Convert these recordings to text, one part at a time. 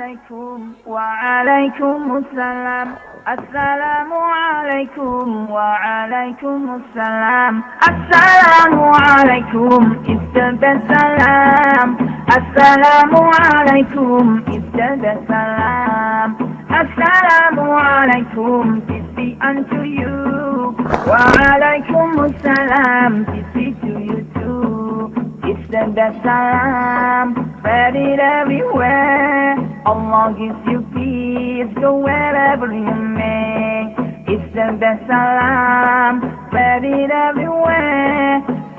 عليكم وعليكم السلام. السلام عليكم وعليكم السلام. السلام عليكم ابتدى السلام. السلام عليكم ابتدى السلام. السلام عليكم peace be unto you. وعليكم السلام peace be to you too. It's the best salam, spread it everywhere. Allah gives you peace, go wherever you may. It's the best salam, spread it everywhere.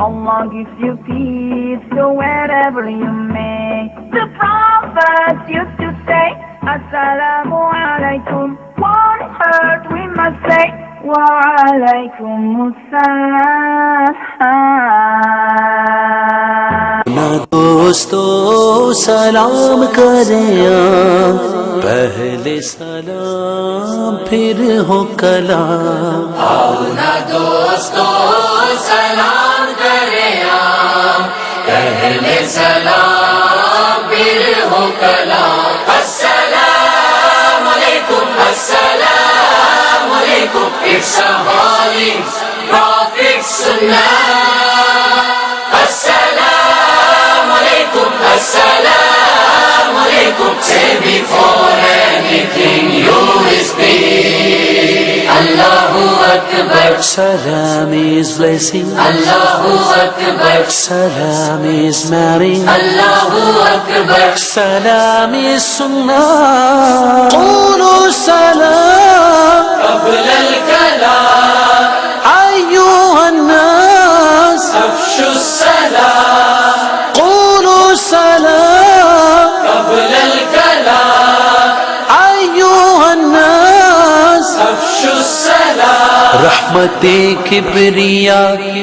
Allah gives you peace, go wherever you may. The Prophet used to say, Assalamu alaikum. One word we must say, wa alaikum assalam. दोस्तों सलाम करें, पहले सलाम फिर हो कलाम। आओ ना दोस्तों सलाम करें, पहले सलाम फिर हो कलाम। अस्सलाम अलैकुम, it's a holy prophet sunnah. Assalamu alaikum, say before anything you speak. Allahu Akbar. Salam is blessing, Allahu Akbar. salam is marrying, Allahu Akbar. salam is sunnah. Qulu salam qabla al-kalam, ayyuhan nas, afshu salam qulu salam qabla al-kalam, ayyuhan nas। afshu salam। रहमते किबरिया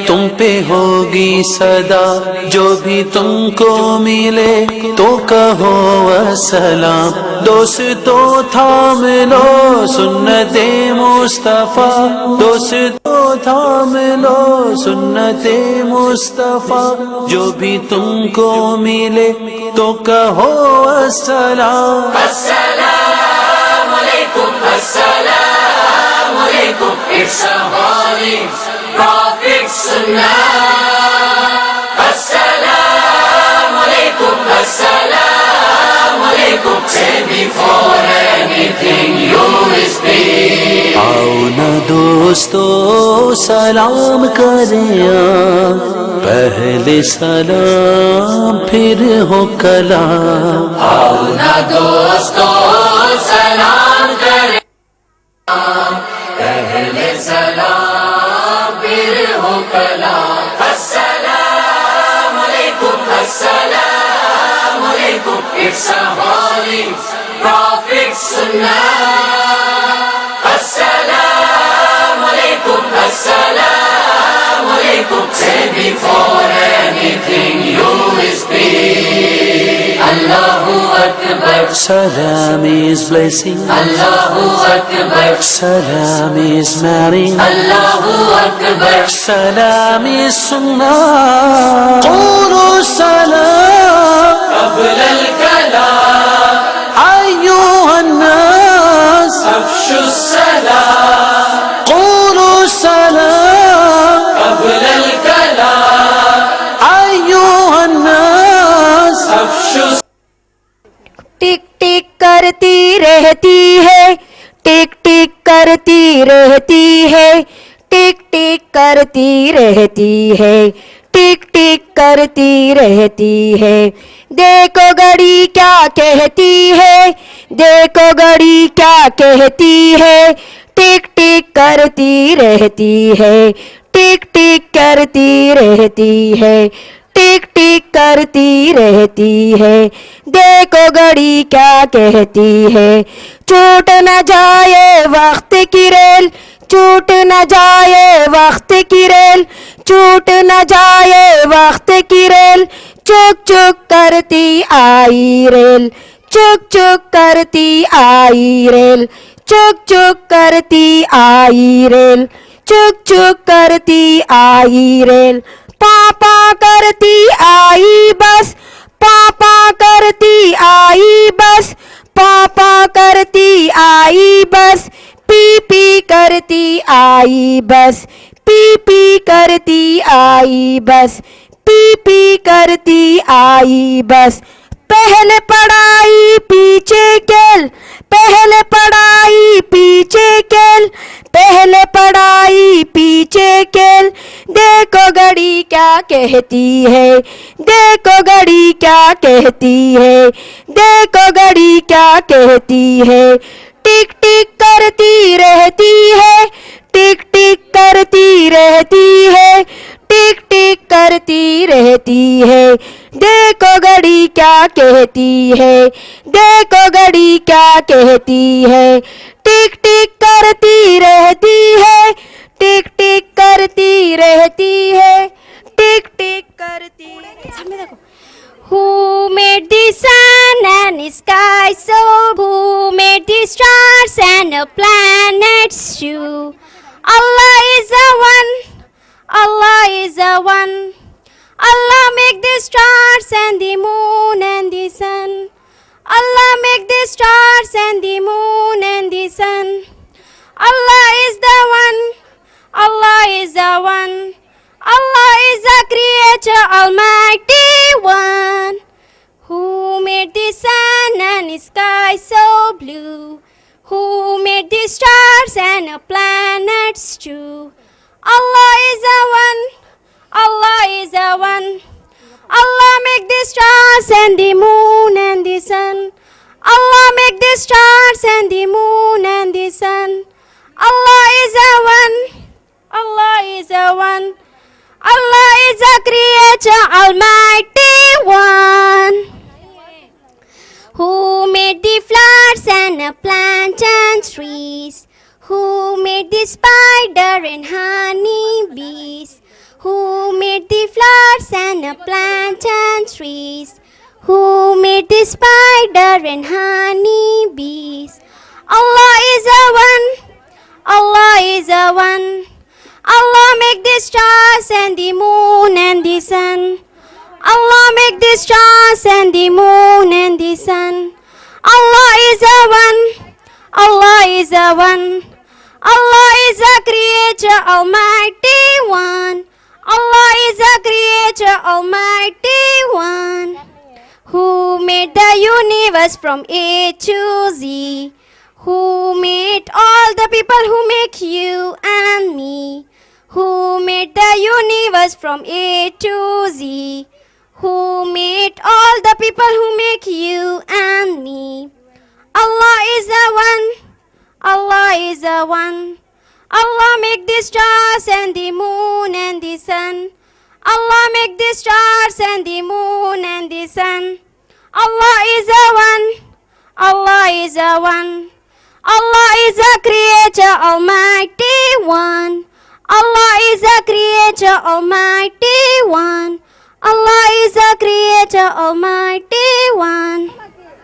तुम पे होगी सदा, जो भी तुमको मिले तो कहो अस्सलाम। दोस्तों थाम लो सुन्नते मुस्तफा, दोस्तों थाम लो सुन्नते मुस्तफा, जो भी तुमको मिले तो कहो अस्सलाम। Assalamu alaikum, assalamu alaikum, it's a holy prophet sunnah. Assalamu alaikum, say before anything you speak. आओ ना दोस्तों सलाम करें, पहले सलाम फिर हो कलाम। आओ ना दोस्तों सलाम करें, पहले सलाम फिर हो कलाम। अस्सलामु अलैकुम, it's a holy prophet sunnah. Assalamu alaikum, say before anything you speak. Allahu Akbar. Salam is blessing, Allahu Akbar. salam is marrying, Allahu Akbar. salam is sunnah. Qulu salam qabla al-kalam, ayyuhan nas, afshu salam qulu salam qabla al-kalam, ayyuhan nas। afshu टिक टिक करती रहती है, टिक टिक करती रहती है, टिक टिक करती रहती है, टिक टिक करती रहती है। देखो घड़ी क्या कहती है, देखो घड़ी क्या कहती है, टिक टिक करती रहती है, टिक टिक करती रहती है, टिक टिक करती रहती है। देखो घड़ी क्या कहती है, छूट न जाए वक्त की रेल, छूट न जाए वक्त की रेल, छूट न जाए वक्त की रेल, चुक चुक करती आई रेल, चुक चुक करती आई रेल, चुक चुक करती आई रेल, चुक चुक करती आई रेल। पापा करती आई बस, पापा करती आई बस, पापा करती आई बस, पी पी करती आई बस, पी पी करती आई बस, पी पी करती आई बस। पहले पढ़ाई पीछे खेल, पहले पढ़ाई पीछे खेल, पहले पढ़ाई पीछे खेल। देखो घड़ी क्या कहती है, देखो घड़ी क्या कहती है, देखो घड़ी क्या कहती है। टिक टिक करती रहती है, टिक टिक करती रहती है, टिक टिक करती रहती है। देखो घड़ी क्या कहती है, देखो घड़ी क्या कहती है। टिक टिक करती रहती है, टिक टिक करती रहती है, टिक टिक करती। सामने देखो। Who made the sun and the sky so? Who made the stars and the planets too? Allah is the one, Allah is the one. Allah make the stars and the moon and the sun. Allah make the stars and the moon and the sun. Allah is the one, Allah is the one. Allah is the creator, almighty one. Who made the sun and the sky so blue? Who made the stars and the planets too? Allah is the one, Allah is the one. Allah make the stars and the moon and the sun. Allah make the stars and the moon and the sun. Allah is the one, Allah is the one. Allah is the creator, almighty one. Who made the flowers and the plants and trees? Who made the spider and honey bees? Who made the flowers and the plants and trees? Who made the spider and honey bees? Allah is the one, Allah is the one. Allah make the stars and the moon and the sun. Allah make the stars and the moon and the sun. Allah is the one, Allah is the one. Allah is the creator, almighty one. Allah is the creator, almighty one. Who made the universe from A to Z? Who made all the people who make you and me? Who made the universe from A to Z? Who made all the people who make you and me? Allah is the one, Allah is the one. Allah make the stars and the moon and the sun. Allah make the stars and the moon and the sun. Allah is the one, Allah is the one. Allah is the creator, almighty one. Allah is the creator, almighty one. Allah is the creator, almighty one.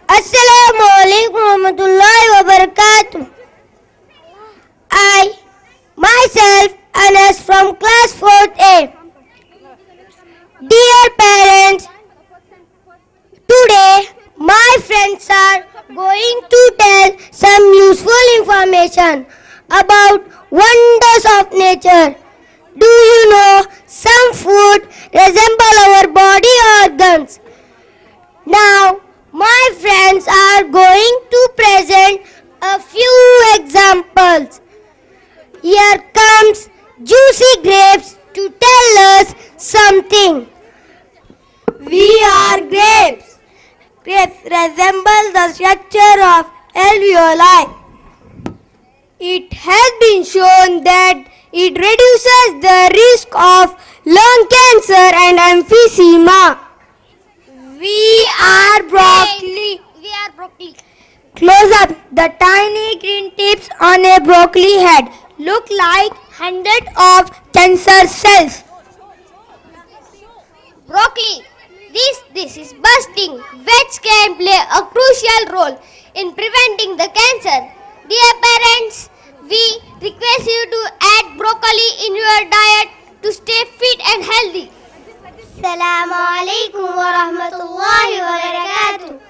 Assalamu alaikum warahmatullahi wabarakatuh. I, myself, Anas from class 4th A. Dear parents, today my friends are going to tell some useful information about wonders of nature. Do you know some food resemble our body organs? Now, my friends are going to present a few examples. Here comes Juicy Grapes to tell us something. We are grapes. Grapes resemble the structure of alveoli. It has been shown that it reduces the risk of lung cancer and emphysema. We are broccoli. Close up. The tiny green tips on a broccoli head look like hundreds of cancer cells. Broccoli. This is bursting, which can play a crucial role in preventing the cancer. Dear parents, we request you to add broccoli in your diet to stay fit and healthy. Assalamu alaikum wa rahmatullahi wa barakatuh.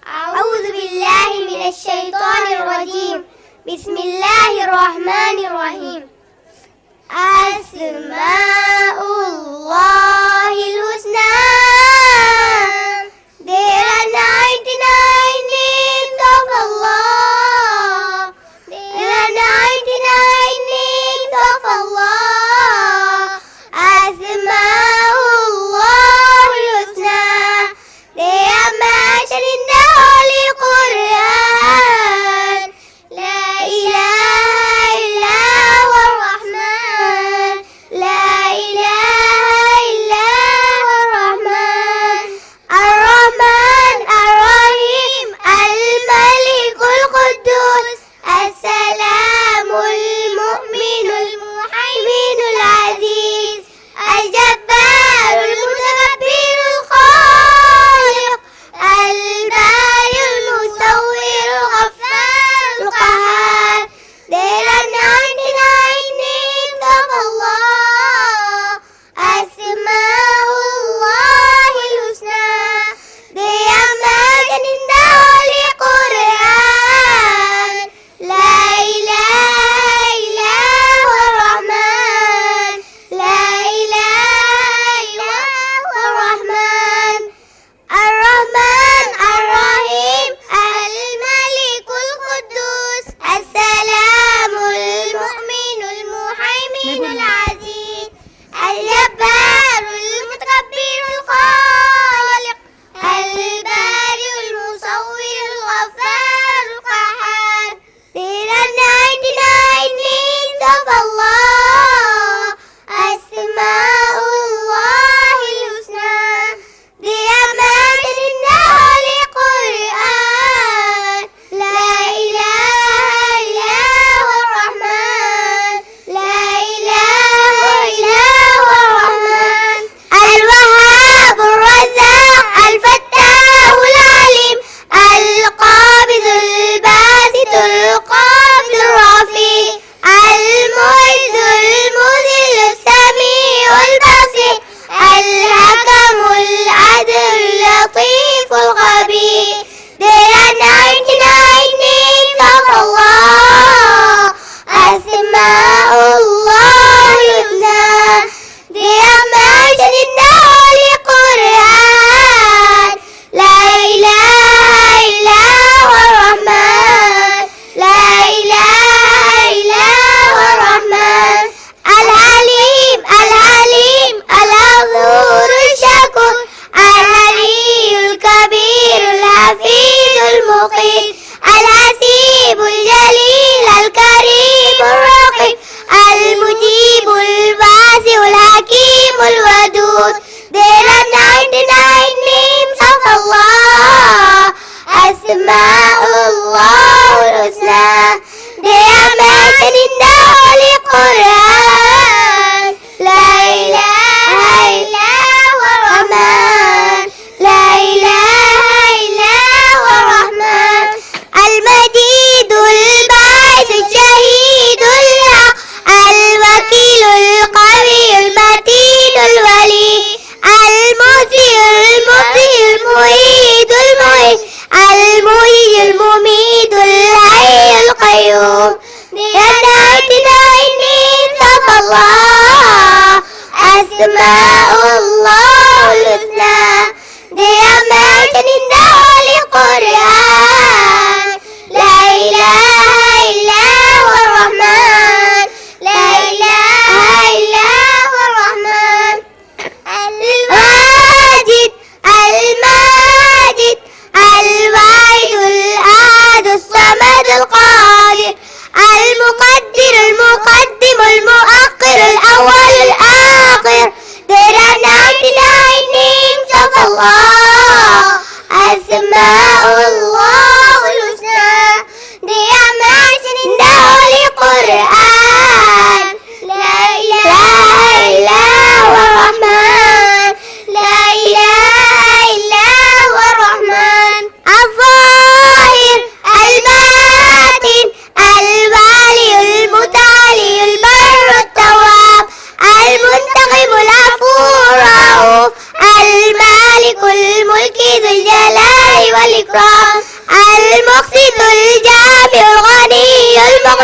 أعوذ بالله الشيطان الرجيم. بسم الله الرحمن الرحيم. أسماء الله الحسنى. There are 99 names of Allah. There are 99 names of Allah. Asma'ullah al-Husna. They are mentioned in the Holy Quran. La ilaha illa huwa ar-Rahman. La ilaha illa huwa ar-Rahman. Ar-Rahman, Ar-Rahim, Al-Malik, Al-Quddus, As-Salam, Al-Mu'min, Al-Muhaymin, Al-Aziz, Al-Jabbar, Al-Mutakabbir, Al-Khaliq, Al-Bari, Al-Musawwir, Al-Ghaffar, Al-Qahhar. There are 99 names of Allah. Asma'ullah al-Husna. They are mentioned in the Holy Quran. La ilaha illa huwa ar-Rahman. La ilaha illa huwa ar-Rahman. Ar-Rahman, Ar-Rahim, Al-Malik, Al-Quddus, As-Salam, Al-Mu'min, Al-Muhaymin, Al-Aziz, Al-Jabbar, Al-Mutakabbir, Al-Khaliq, Al-Bari, Al-Musawwir, Al-Ghaffar, Al-Qahhar. There are 99 names of Allah. Asma'ullah al-Husna. They are mentioned in the Holy Quran. La ilaha illa huwa ar-Rahman. La ilaha illa huwa ar-Rahman. Al-Wahhab, Al-Razzaq, Al-Fattah, Al-Alim, Al-Qabid, Al-Basit, Al-Qabid, Al-Rafi, Al-Mu'izz, Al-Mudhill, Al-Sami', Al-Basir, Al-Hakam, Al-Adl, Al-Latif, Al-Khabir. There are 99 names of Allah. Asma'ullah al-Husna. They are mentioned in the Holy Quran. La ilaha illa huwa ar-Rahman. La ilaha illa huwa ar-Rahman. Al-Halim, Al-Halim, Al-Ghafur, Al-Shakur, Al-Ali, Al-Kabir, Al-Hafiz, Al-Muqit, Al-Hasib, Al-Jalil, Al-Karim, Al-Raqib, Al-Mujib, Al-Wasi, Al-Hakim, Al-Wadud. There are 99 names of Allah. Asma'ullah al-Husna. They are mentioned in the Holy Quran. La ilaha illa huwa ar-Rahman. La ilaha illa huwa ar-Rahman. Al-Majid, Al-Ba'ith, Al-Shahid, Al-Haq, Al-Wakil, Al-Qawi, Al-Matin, Al-Wali, Al-Muhsi, Al-Mubdi, Al-Mu'id, Al-Mu'id, Al-Muhyi, Al-Mumit, Al-Hayy, Al-Qayyum. There are 99 names of Allah. Asma'ullah al-Husna. They are mentioned in the Holy Quran. La ilaha illa huwa ar-Rahman. La ilaha illa huwa ar-Rahman. Al-Wajid, Al-Majid, Al-Wahid, Al-Ahad, Al-Samad, Al-Qadir, Al-Muqaddir, Al-Muqaddim, Al-Mu'akhir, Al-Awwal, Al-Akhir. There are 99 names of Allah. Asma'ullah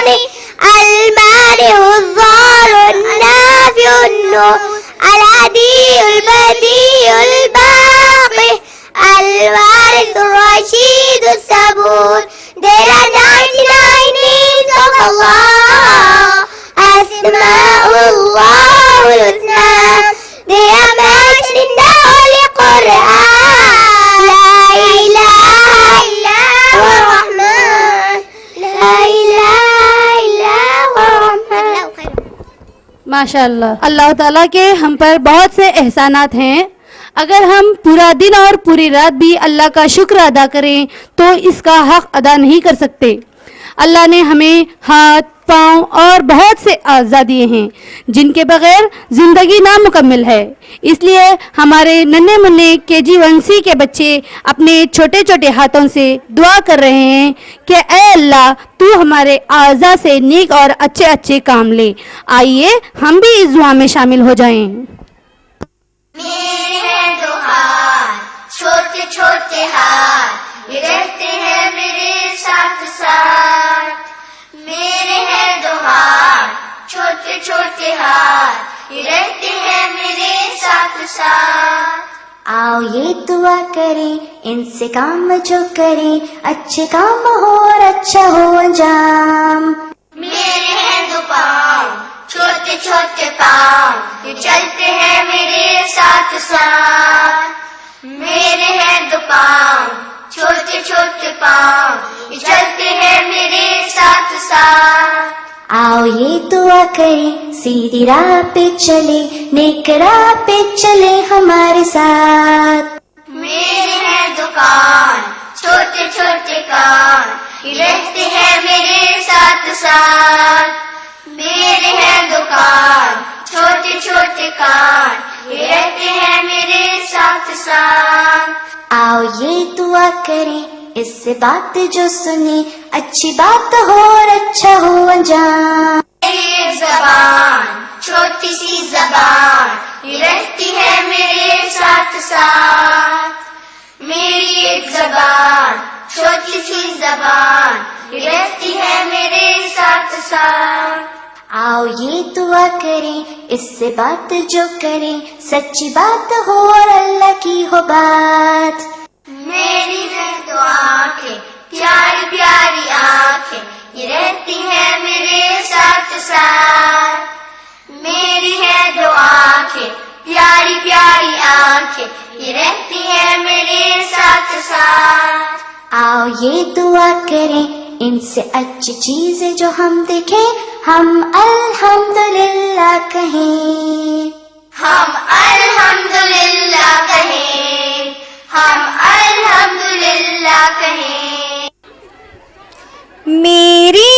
المغني المانع الضار النافع النور الهدي البديع الباقي الوارث الرشيد الصبور. There are 99 names of Allah, Asma'ullah al-Husna. They are mentioned in the Holy Quran. La ilaha illa huwa Rahman. La ilaha illa huwa Rahman. माशाअल्लाह। अल्लाह ताला के हम पर बहुत से एहसानात हैं। अगर हम पूरा दिन और पूरी रात भी अल्लाह का शुक्र अदा करें तो इसका हक अदा नहीं कर सकते। अल्लाह ने हमें हाथ, पाँव और बहुत से अज़ा दिए हैं जिनके बगैर ज़िंदगी नामुकम्मल है। इसलिए हमारे नन्हे मुन्ने KG 1C के बच्चे अपने छोटे छोटे हाथों से दुआ कर रहे हैं कि ऐ अल्लाह तू हमारे अज़ा से नेक और अच्छे अच्छे काम ले। आइए हम भी इस दुआ में शामिल हो जाएं। मेरे हैं दो हाथ, छोटे छोटे हाथ, ये रहते हैं मेरे साथ साथ। मेरे हैं दो हाथ, छोटे छोटे हाथ, ये रहते हैं मेरे साथ साथ। आओ ये दुआ करें, इनसे काम जो करें, अच्छे काम हो और अच्छा हो अंजाम। मेरे हैं दो पाँव, छोटे छोटे पाँव, ये चलते हैं मेरे साथ साथ। मेरे हैं दो पाँव, छोटे छोटे पाँव, ये चलते हैं मेरे साथ साथ। आओ ये दुआ करें, सीधी राह पे चले, नेक राह पे चले हमारे साथ। मेरे हैं दो कान, छोटे छोटे कान, ये रहते हैं मेरे साथ साथ। मेरे हैं दो कान, छोटे छोटे कान, ये रहते हैं मेरे साथ साथ। आओ ये दुआ करें, इससे बात जो सुने, अच्छी बात हो और अच्छा हो अंजाम। मेरी ज़बान, छोटी सी ज़बान, ये रहती है मेरे साथ साथ। मेरी एक ज़बान, छोटी सी ज़बान, ये रहती है मेरे साथ साथ। आओ ये दुआ करें, इससे बात जो करें, सच्ची बात हो और अल्लाह की हो बात। मेरी है दो आँखें, प्यारी प्यारी आँखें, ये रहती हैं मेरे साथ साथ। मेरी है दो आँखें, प्यारी प्यारी आँखें, ये रहती हैं मेरे साथ साथ। आओ ये दुआ करें, इनसे अच्छी चीजें जो हम देखें, हम अल्हम्दुलिल्लाह कहें। हम अल्हम्दुलिल्लाह कहें, हम अल्हम्दुलिल्लाह कहें। मेरी